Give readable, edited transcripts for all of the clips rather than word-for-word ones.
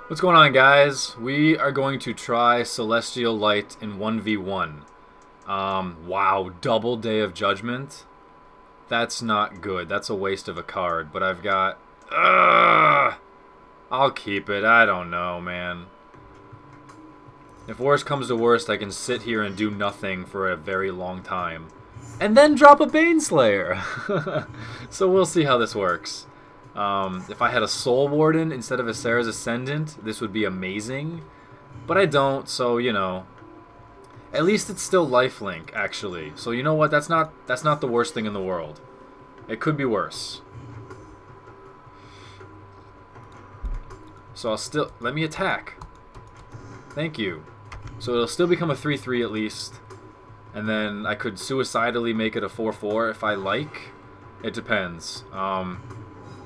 What's going on, guys? We are going to try Celestial Light in 1v1. Wow, double Day of Judgment? That's not good. That's a waste of a card. But I've got... I'll keep it. I don't know, man. If worst comes to worst, I can sit here and do nothing for a very long time. And then drop a Baneslayer! So we'll see how this works. If I had a Soul Warden instead of a Sarah's Ascendant, this would be amazing. But I don't, so, you know. At least it's still lifelink, actually. So you know what? That's not the worst thing in the world. It could be worse. So I'll still... Let me attack. Thank you. So it'll still become a 3-3 at least. And then I could suicidally make it a 4-4 if I like. It depends.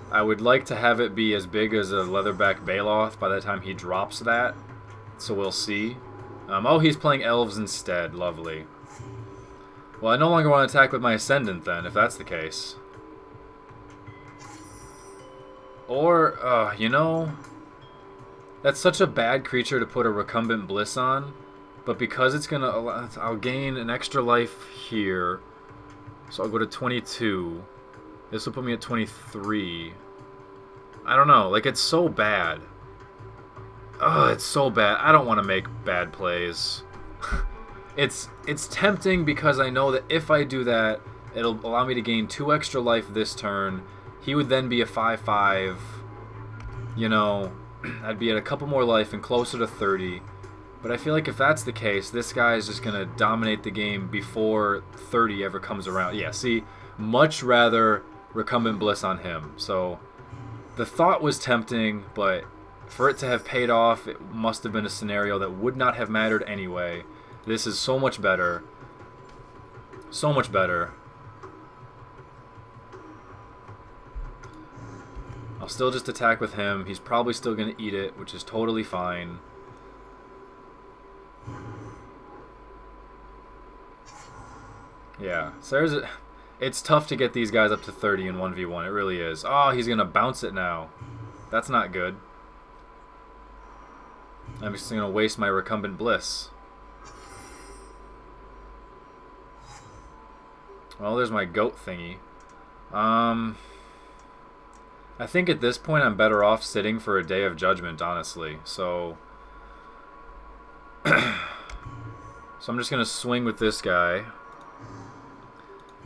I would like to have it be as big as a Leatherback Baloth by the time he drops that. So we'll see. Oh, he's playing Elves instead. Lovely. Well, I no longer want to attack with my Ascendant then, if that's the case. Or, you know... That's such a bad creature to put a Recumbent Bliss on. But because it's going to... I'll gain an extra life here. So I'll go to 22. This will put me at 23. I don't know. Like, it's so bad. Oh, it's so bad. I don't want to make bad plays. It's tempting because I know that if I do that, it'll allow me to gain 2 extra life this turn. He would then be a 5-5. You know, I'd be at a couple more life and closer to 30. But I feel like if that's the case, this guy is just going to dominate the game before 30 ever comes around. Yeah, see, much rather Recumbent Bliss on him. So the thought was tempting, but for it to have paid off, it must have been a scenario that would not have mattered anyway. This is so much better. So much better. I'll still just attack with him. He's probably still going to eat it, which is totally fine. Yeah, it's tough to get these guys up to 30 in 1v1. It really is. Oh, he's going to bounce it now. That's not good. I'm just going to waste my Recumbent Bliss. Well, there's my goat thingy. I think at this point I'm better off sitting for a Day of Judgment, honestly. So I'm just going to swing with this guy.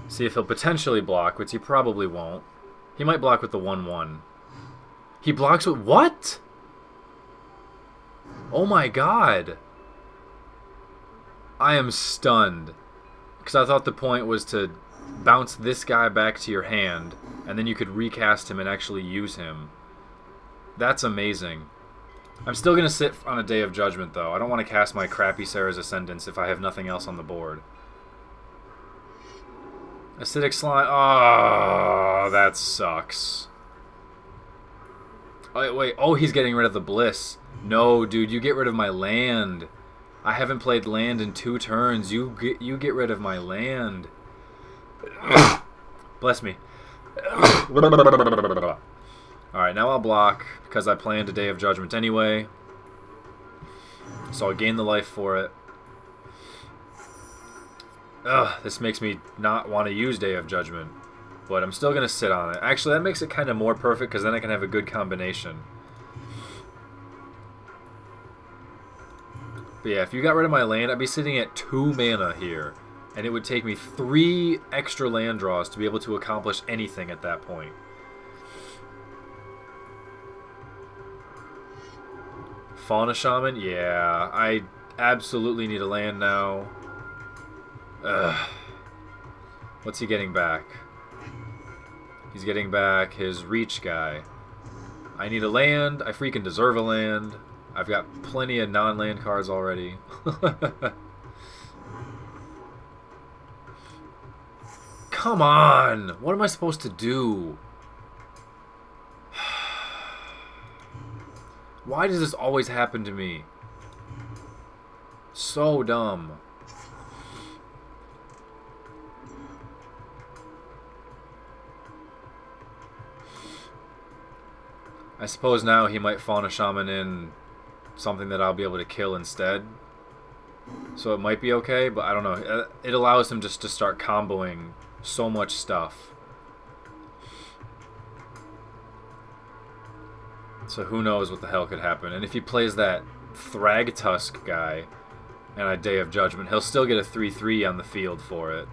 See if he'll potentially block, which he probably won't. He might block with the 1-1. He blocks with... What? Oh my god. I am stunned. Because I thought the point was to bounce this guy back to your hand, and then you could recast him and actually use him. That's amazing. I'm still going to sit on a Day of Judgment, though. I don't want to cast my crappy Sarah's Ascendants if I have nothing else on the board. Acidic Slime. Oh, that sucks. Oh, wait. Oh, he's getting rid of the Bliss. No, dude, you get rid of my land. I haven't played land in 2 turns. You get rid of my land. Bless me. Alright, now I'll block because I planned a Day of Judgment anyway. So I'll gain the life for it. Ugh, this makes me not want to use Day of Judgment. But I'm still going to sit on it. Actually, that makes it kind of more perfect because then I can have a good combination. But yeah, if you got rid of my land, I'd be sitting at 2 mana here. And it would take me 3 extra land draws to be able to accomplish anything at that point. Fauna Shaman? Yeah, I absolutely need a land now. Ugh. What's he getting back? He's getting back his reach guy. I need a land. I freaking deserve a land. I've got plenty of non-land cards already. Come on! What am I supposed to do? Why does this always happen to me? So dumb. I suppose now he might Fauna Shaman in something that I'll be able to kill instead. So it might be okay, but I don't know. It allows him just to start comboing so much stuff. So who knows what the hell could happen. And if he plays that Thragtusk guy and a Day of Judgment, he'll still get a 3/3 on the field for it.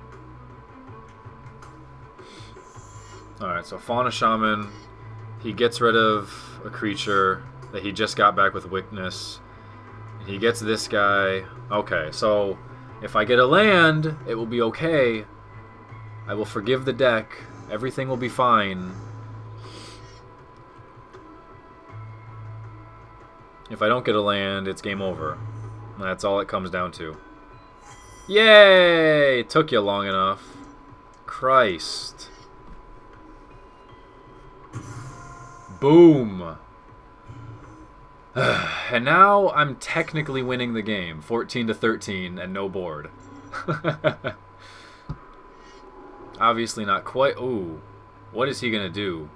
Alright, so Fauna Shaman, he gets rid of a creature that he just got back with Weakness. He gets this guy. Okay, so if I get a land, it will be okay. I will forgive the deck. Everything will be fine. If I don't get a land, it's game over. That's all it comes down to. Yay! It took you long enough. Christ. Boom. And now I'm technically winning the game. 14-13 and no board. Obviously not quite. Ooh. What is he going to do?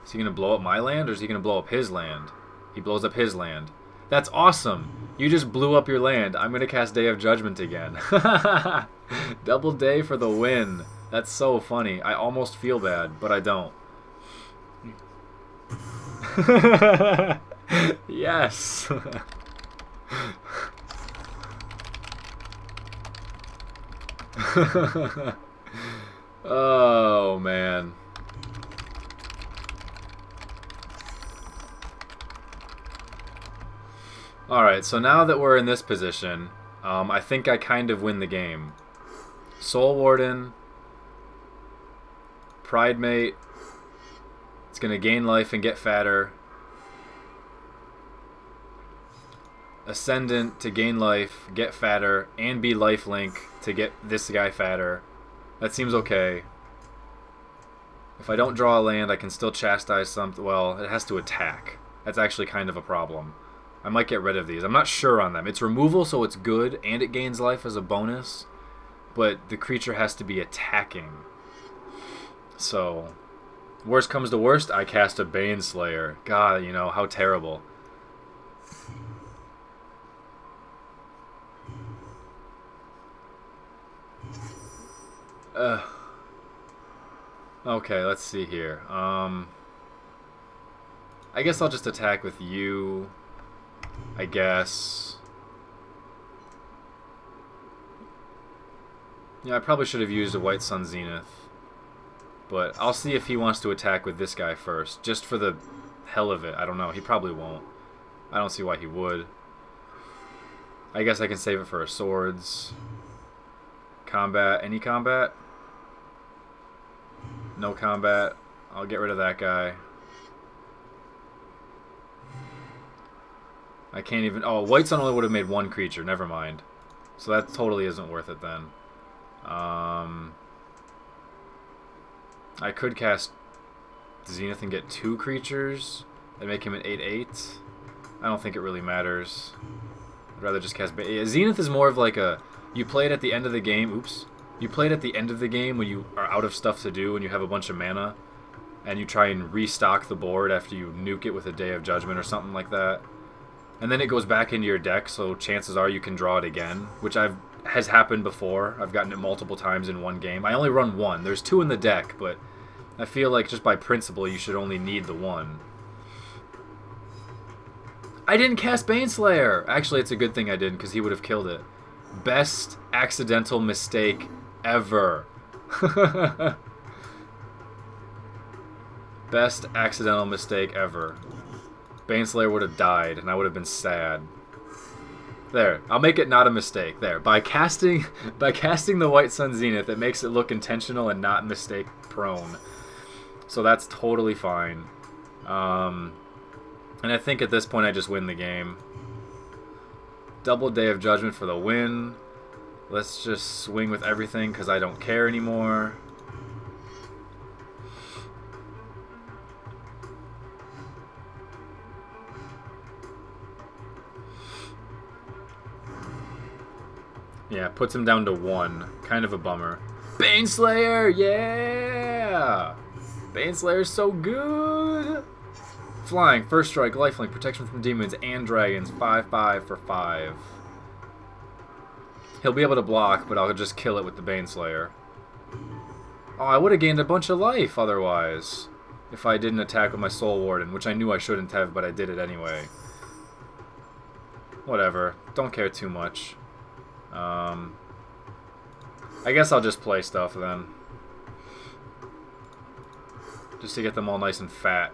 Is he going to blow up my land or is he going to blow up his land? He blows up his land. That's awesome. You just blew up your land. I'm going to cast Day of Judgment again. Double day for the win. That's so funny. I almost feel bad, but I don't. Yes. Oh, man. Alright, so now that we're in this position, I think I kind of win the game. Soul Warden, Pridemate, it's going to gain life and get fatter. Ascendant to gain life, get fatter, and be lifelink to get this guy fatter. That seems okay. If I don't draw a land, I can still chastise something. Well, it has to attack. That's actually kind of a problem. I might get rid of these. I'm not sure on them. It's removal, so it's good, and it gains life as a bonus. But the creature has to be attacking. So, worst comes to worst, I cast a Baneslayer. God, you know, how terrible. Okay, let's see here. I guess I'll just attack with you. I guess. Yeah, I probably should have used a White Sun Zenith. But I'll see if he wants to attack with this guy first. Just for the hell of it. I don't know. He probably won't. I don't see why he would. I guess I can save it for a swords. Combat. Any combat? No combat. I'll get rid of that guy. I can't even... Oh, White Sun only would have made one creature. Never mind. So that totally isn't worth it then. I could cast Zenith and get 2 creatures and make him an 8/8. I don't think it really matters. I'd rather just cast... Zenith is more of like a... You play it at the end of the game... Oops. You play it at the end of the game when you are out of stuff to do and you have a bunch of mana. And you try and restock the board after you nuke it with a Day of Judgment or something like that. And then it goes back into your deck, so chances are you can draw it again, which has happened before. I've gotten it multiple times in one game. I only run 1. There's 2 in the deck, but I feel like just by principle you should only need the 1. I didn't cast Baneslayer! Actually, it's a good thing I didn't, because he would have killed it. Best accidental mistake ever. Best accidental mistake ever. Baneslayer would have died, and I would have been sad. There, I'll make it not a mistake. There, by casting the White Sun Zenith, it makes it look intentional and not mistake prone. So that's totally fine. And I think at this point I just win the game. Double Day of Judgment for the win. Let's just swing with everything because I don't care anymore. Yeah, puts him down to 1. Kind of a bummer. Baneslayer! Yeah! Baneslayer's so good! Flying, first strike, lifelink, protection from demons and dragons. 5/5 for 5. He'll be able to block, but I'll just kill it with the Baneslayer. Oh, I would have gained a bunch of life otherwise. If I didn't attack with my Soul Warden, which I knew I shouldn't have, but I did it anyway. Whatever. Don't care too much. I guess I'll just play stuff then. Just to get them all nice and fat.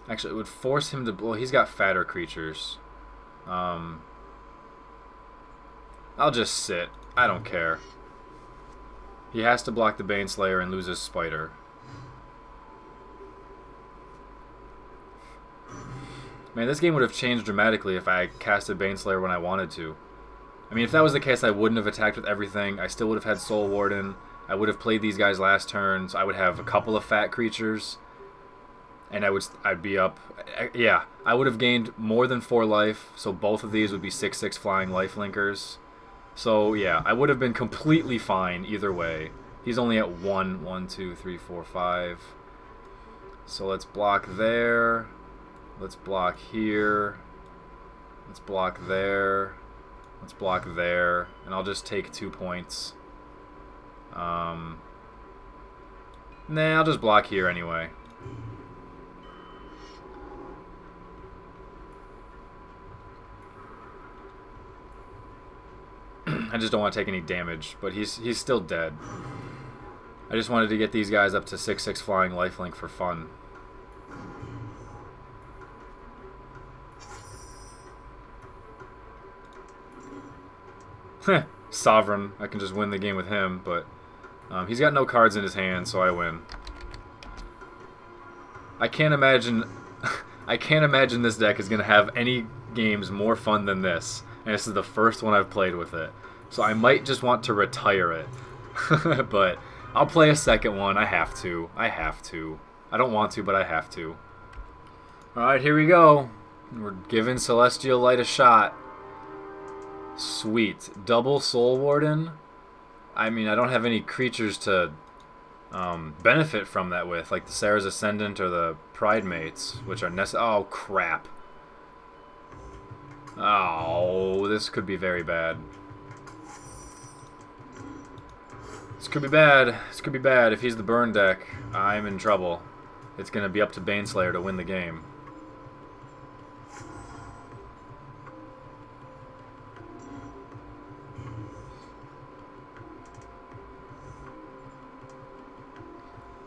Actually, it would force him to... Well, he's got fatter creatures. I'll just sit. I don't care. He has to block the Baneslayer and lose his Spider. Man, this game would have changed dramatically if I casted Baneslayer when I wanted to. I mean, if that was the case, I wouldn't have attacked with everything. I still would have had Soul Warden. I would have played these guys last turn, so I would have a couple of fat creatures. And I'd be up. Yeah, I would have gained more than 4 life, so both of these would be 6/6 flying lifelinkers. So yeah, I would have been completely fine either way. He's only at 1, 1, 2, 3, 4, 5. So let's block there. Let's block here. Let's block there. Let's block there. And I'll just take 2 points. Nah, I'll just block here anyway. I just don't want to take any damage, but he's still dead. I just wanted to get these guys up to 6/6 flying lifelink for fun. Sovereign. I can just win the game with him, but he's got no cards in his hand, so I win. I can't imagine I can't imagine this deck is going to have any games more fun than this. And this is the first one I've played with it. So I might just want to retire it. But I'll play a second one. I have to. I have to. I don't want to, but I have to. Alright, here we go. We're giving Celestial Light a shot. Sweet. Double Soul Warden. I mean, I don't have any creatures to benefit from that with, like the Sarah's Ascendant or the Pride Mates, which are necessary. Oh, crap. Oh, this could be very bad. This could be bad. This could be bad. If he's the burn deck, I'm in trouble. It's going to be up to Baneslayer to win the game.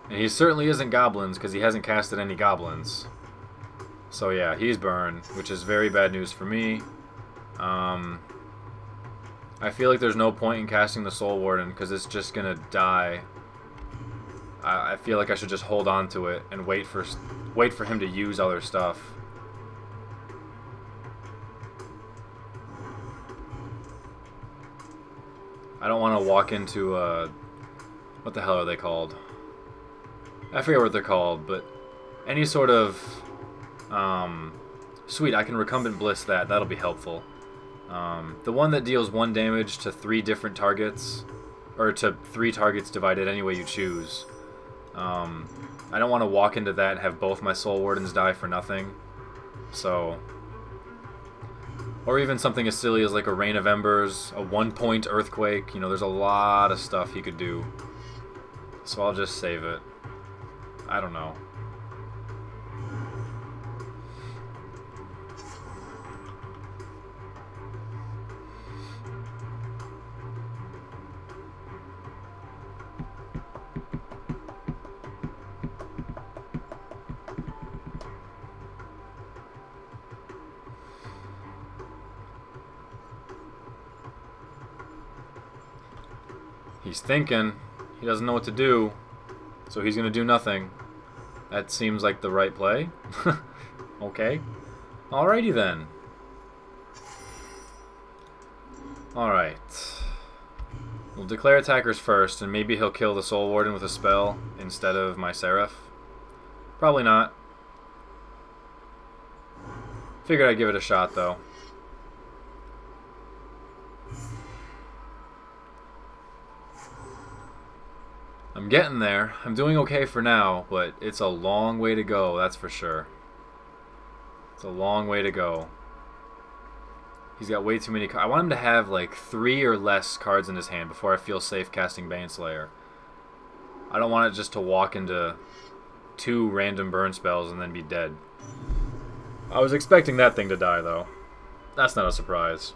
And he certainly isn't goblins, because he hasn't casted any goblins. So yeah, he's burn, which is very bad news for me. I feel like there's no point in casting the Soul Warden, because it's just going to die. I feel like I should just hold on to it and wait for him to use other stuff. I don't want to walk into what the hell are they called? I forget what they're called, but any sort of sweet, I can Recumbent Bliss that. That'll be helpful. The one that deals 1 damage to 3 different targets, or to 3 targets divided any way you choose. I don't want to walk into that and have both my Soul Wardens die for nothing. So, or even something as silly as like a Rain of Embers, a 1-point Earthquake. You know, there's a lot of stuff he could do. So I'll just save it. I don't know. He's thinking. He doesn't know what to do. So he's going to do nothing. That seems like the right play. Okay. Alrighty then. Alright. We'll declare attackers first, and maybe he'll kill the Soul Warden with a spell instead of my Seraph. Probably not. Figured I'd give it a shot, though. I'm getting there. I'm doing okay for now, but it's a long way to go, that's for sure. It's a long way to go. He's got way too many cards. I want him to have like 3 or less cards in his hand before I feel safe casting Baneslayer. I don't want it just to walk into 2 random burn spells and then be dead. I was expecting that thing to die, though. That's not a surprise.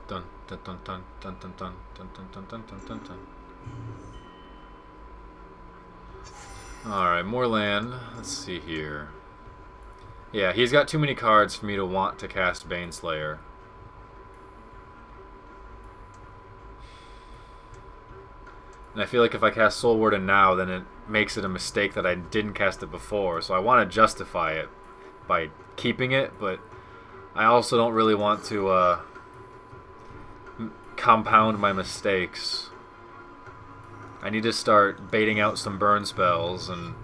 Dun dun dun dun dun dun dun dun dun dun dun dun dun dun. Alright, more land. Let's see here. Yeah, he's got too many cards for me to want to cast Baneslayer. And I feel like if I cast Soul Warden now, then it makes it a mistake that I didn't cast it before. So I want to justify it by keeping it, but I also don't really want to compound my mistakes. I need to start baiting out some burn spells and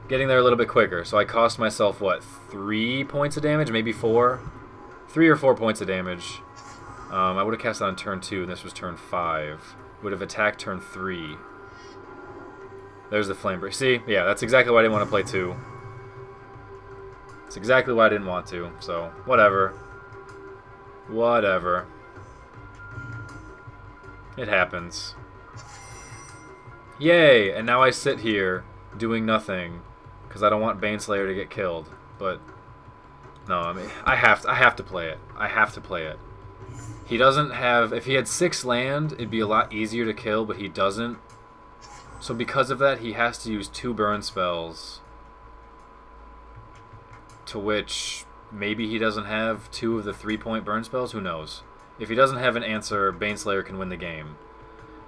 getting there a little bit quicker. So I cost myself, what, 3 points of damage? Maybe 4? 3 or 4 points of damage. I would have cast it on turn 2, and this was turn 5. Would have attacked turn 3. There's the Flame Break. See? Yeah, that's exactly why I didn't want to play 2. That's exactly why I didn't want to. So, whatever. Whatever. It happens. Yay! And now I sit here doing nothing because I don't want Baneslayer to get killed. But no, I mean, I have to play it. I have to play it. He doesn't have... If he had 6 land, it'd be a lot easier to kill, but he doesn't. So because of that, he has to use 2 burn spells. To which maybe he doesn't have 2 of the 3-point burn spells. Who knows? If he doesn't have an answer, Baneslayer can win the game.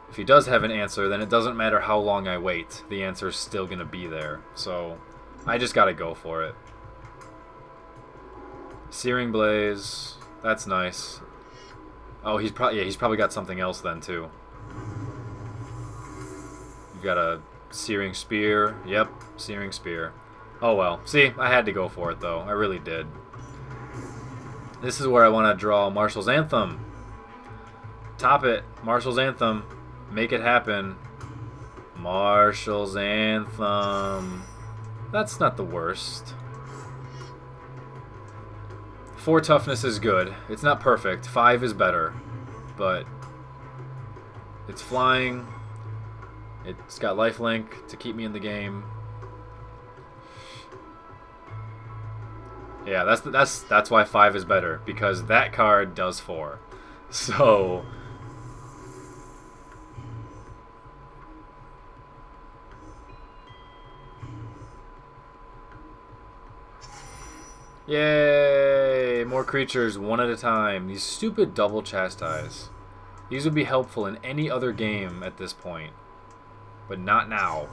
If he does have an answer, then it doesn't matter how long I wait. The answer's still going to be there. So I just got to go for it. Searing Blaze. That's nice. Oh, he's probably got something else then too. You've got a Searing Spear. Yep, Searing Spear. Oh well. See, I had to go for it though. I really did. This is where I want to draw Martial's Anthem. Top it. Martial's Anthem. Make it happen. Martial's Anthem. That's not the worst. 4 toughness is good. It's not perfect. 5 is better. But it's flying. It's got lifelink to keep me in the game. Yeah, that's why 5 is better, because that card does 4. So yay! More creatures, one at a time. These stupid double chastise. These would be helpful in any other game at this point, but not now.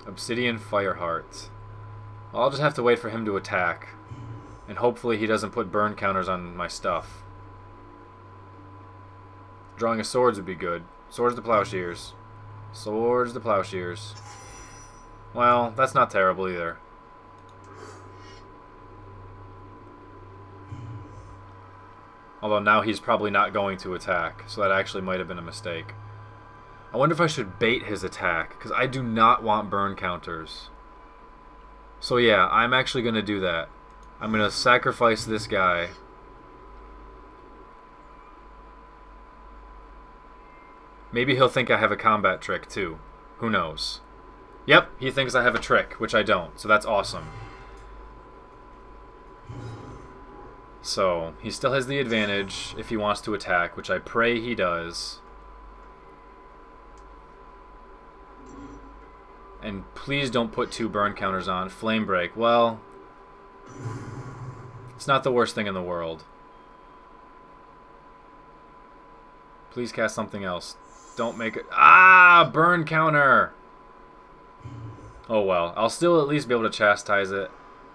Obsidian Fireheart. I'll just have to wait for him to attack, and hopefully he doesn't put burn counters on my stuff. Drawing a Swords would be good. Swords to Plowshares. Swords to Plowshares. Well, that's not terrible either. Although now he's probably not going to attack, so that actually might have been a mistake. I wonder if I should bait his attack, because I do not want burn counters. So yeah, I'm actually going to do that. I'm going to sacrifice this guy. Maybe he'll think I have a combat trick too. Who knows? Yep, he thinks I have a trick, which I don't, so that's awesome. So, he still has the advantage if he wants to attack, which I pray he does. And please don't put 2 burn counters on. Flame Break, well, it's not the worst thing in the world. Please cast something else. Don't make it... Ah! Burn counter! Oh well. I'll still at least be able to chastise it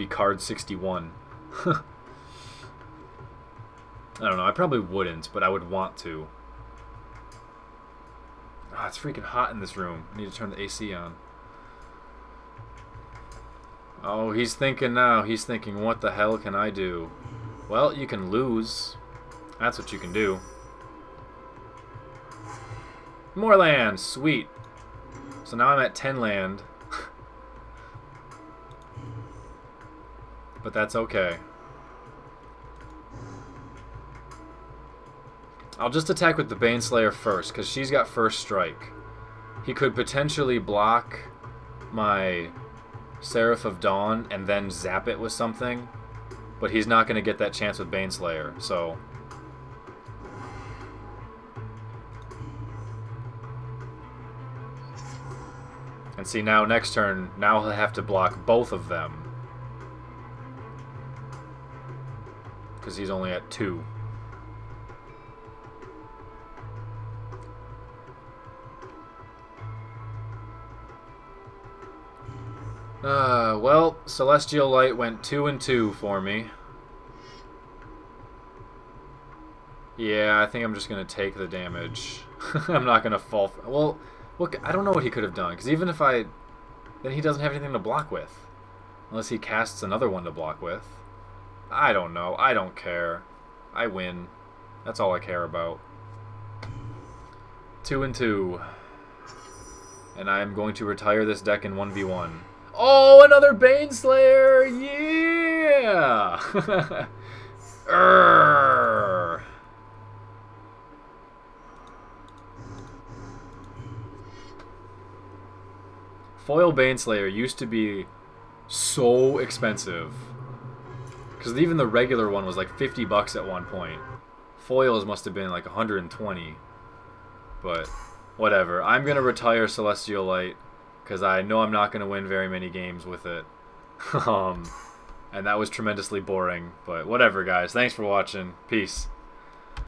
be card 61. I don't know. I probably wouldn't, but I would want to. Ah, it's freaking hot in this room. I need to turn the AC on. Oh, he's thinking now. He's thinking, what the hell can I do? Well, you can lose. That's what you can do. More land. Sweet. So now I'm at 10 land. But that's okay. I'll just attack with the Baneslayer first, because she's got first strike. He could potentially block my Seraph of Dawn and then zap it with something, but he's not going to get that chance with Baneslayer, so... And see, now next turn, now he'll have to block both of them. Because he's only at 2. Well, Celestial Light went 2 and 2 for me. Yeah, I think I'm just going to take the damage. I'm not going to fall... Well, look, I don't know what he could have done, because even if I... Then he doesn't have anything to block with. Unless he casts another one to block with. I don't know. I don't care. I win. That's all I care about. 2 and 2. And I'm going to retire this deck in 1v1. Oh, another Baneslayer! Yeah! Urgh. Foil Baneslayer used to be so expensive. Because even the regular one was like 50 bucks at one point. Foils must have been like 120. But whatever. I'm going to retire Celestial Light. Because I know I'm not going to win very many games with it. And that was tremendously boring. But whatever, guys. Thanks for watching. Peace.